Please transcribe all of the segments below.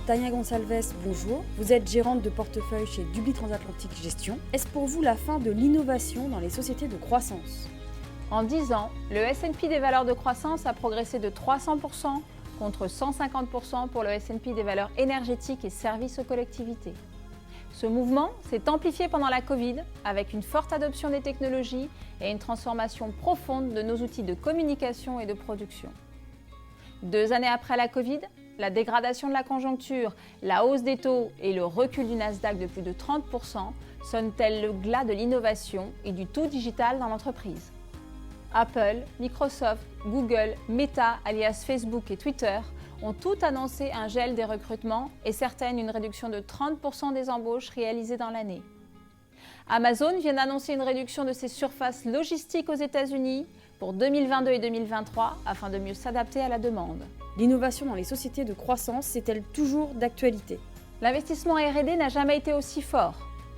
Tania Gonçalves, bonjour. Vous êtes gérante de portefeuille chez Dubly Transatlantique Gestion. Est-ce pour vous la fin de l'innovation dans les sociétés de croissance? En 10 ans, le S&P des valeurs de croissance a progressé de 300% contre 150% pour le S&P des valeurs énergétiques et services aux collectivités. Ce mouvement s'est amplifié pendant la Covid avec une forte adoption des technologies et une transformation profonde de nos outils de communication et de production. 2 années après la Covid, la dégradation de la conjoncture, la hausse des taux et le recul du Nasdaq de plus de 30% sonnent-elles le glas de l'innovation et du tout digital dans l'entreprise. Apple, Microsoft, Google, Meta, alias Facebook et Twitter ont toutes annoncé un gel des recrutements et certaines une réduction de 30% des embauches réalisées dans l'année. Amazon vient d'annoncer une réduction de ses surfaces logistiques aux États-Unis pour 2022 et 2023 afin de mieux s'adapter à la demande. L'innovation dans les sociétés de croissance est-elle toujours d'actualité? L'investissement R&D n'a jamais été aussi fort.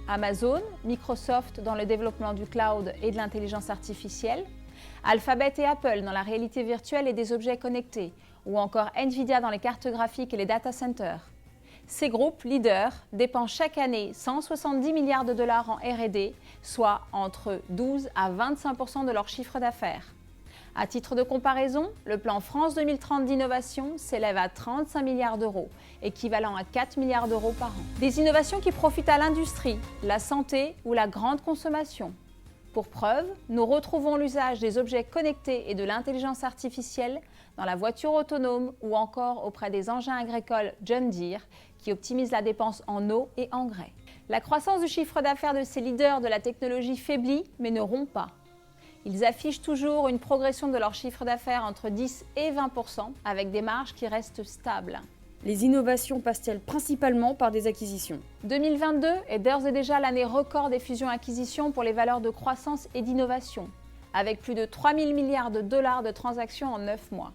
Amazon, Microsoft dans le développement du cloud et de l'intelligence artificielle, Alphabet et Apple dans la réalité virtuelle et des objets connectés, ou encore Nvidia dans les cartes graphiques et les data centers. Ces groupes leaders dépensent chaque année 170 milliards de dollars en R&D, soit entre 12 à 25% de leur chiffre d'affaires. À titre de comparaison, le plan France 2030 d'innovation s'élève à 35 milliards d'euros, équivalent à 4 milliards d'euros par an. Des innovations qui profitent à l'industrie, la santé ou la grande consommation. Pour preuve, nous retrouvons l'usage des objets connectés et de l'intelligence artificielle dans la voiture autonome ou encore auprès des engins agricoles John Deere qui optimisent la dépense en eau et engrais. La croissance du chiffre d'affaires de ces leaders de la technologie faiblit mais ne rompt pas. Ils affichent toujours une progression de leur chiffre d'affaires entre 10 et 20% avec des marges qui restent stables. Les innovations passent-elles principalement par des acquisitions? 2022 est d'ores et déjà l'année record des fusions-acquisitions pour les valeurs de croissance et d'innovation, avec plus de 3 000 milliards de dollars de transactions en 9 mois.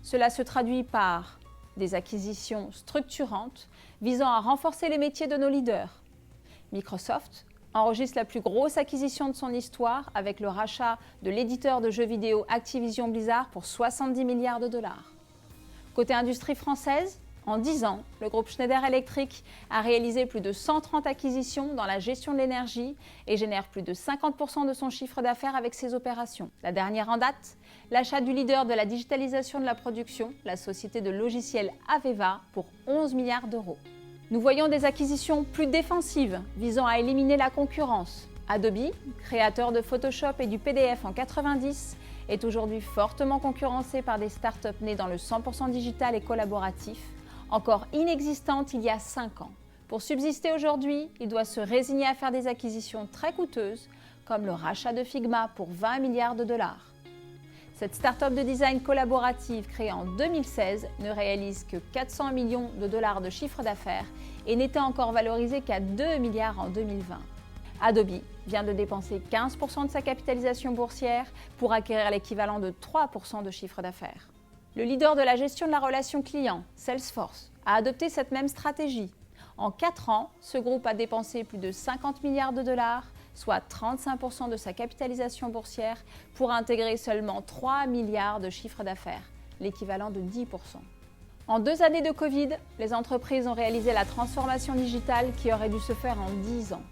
Cela se traduit par des acquisitions structurantes visant à renforcer les métiers de nos leaders. Microsoft enregistre la plus grosse acquisition de son histoire avec le rachat de l'éditeur de jeux vidéo Activision Blizzard pour 70 milliards de dollars. Côté industrie française, en 10 ans, le groupe Schneider Electric a réalisé plus de 130 acquisitions dans la gestion de l'énergie et génère plus de 50% de son chiffre d'affaires avec ses opérations. La dernière en date, l'achat du leader de la digitalisation de la production, la société de logiciels Aveva, pour 11 milliards d'euros. Nous voyons des acquisitions plus défensives visant à éliminer la concurrence. Adobe, créateur de Photoshop et du PDF en 90, est aujourd'hui fortement concurrencé par des startups nées dans le 100% digital et collaboratif, encore inexistantes il y a 5 ans. Pour subsister aujourd'hui, il doit se résigner à faire des acquisitions très coûteuses, comme le rachat de Figma pour 20 milliards de dollars. Cette start-up de design collaborative créée en 2016 ne réalise que 400 millions de dollars de chiffre d'affaires et n'était encore valorisée qu'à 2 milliards en 2020. Adobe vient de dépenser 15% de sa capitalisation boursière pour acquérir l'équivalent de 3% de chiffre d'affaires. Le leader de la gestion de la relation client, Salesforce, a adopté cette même stratégie. En 4 ans, ce groupe a dépensé plus de 50 milliards de dollars, soit 35% de sa capitalisation boursière, pour intégrer seulement 3 milliards de chiffre d'affaires, l'équivalent de 10%. En 2 années de Covid, les entreprises ont réalisé la transformation digitale qui aurait dû se faire en 10 ans.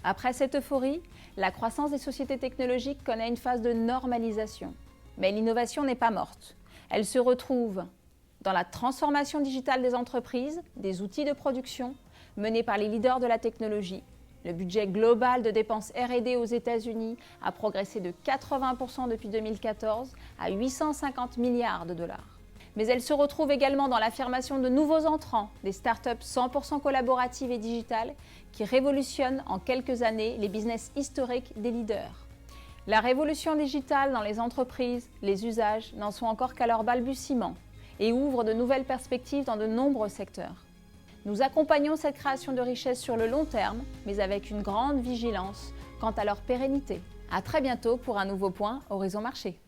Après cette euphorie, la croissance des sociétés technologiques connaît une phase de normalisation. Mais l'innovation n'est pas morte. Elle se retrouve dans la transformation digitale des entreprises, des outils de production menés par les leaders de la technologie. Le budget global de dépenses R&D aux États-Unis a progressé de 80% depuis 2014 à 850 milliards de dollars. Mais elle se retrouve également dans l'affirmation de nouveaux entrants, des startups 100% collaboratives et digitales qui révolutionnent en quelques années les business historiques des leaders. La révolution digitale dans les entreprises, les usages n'en sont encore qu'à leur balbutiement et ouvrent de nouvelles perspectives dans de nombreux secteurs. Nous accompagnons cette création de richesses sur le long terme, mais avec une grande vigilance quant à leur pérennité. À très bientôt pour un nouveau point Horizon Marché.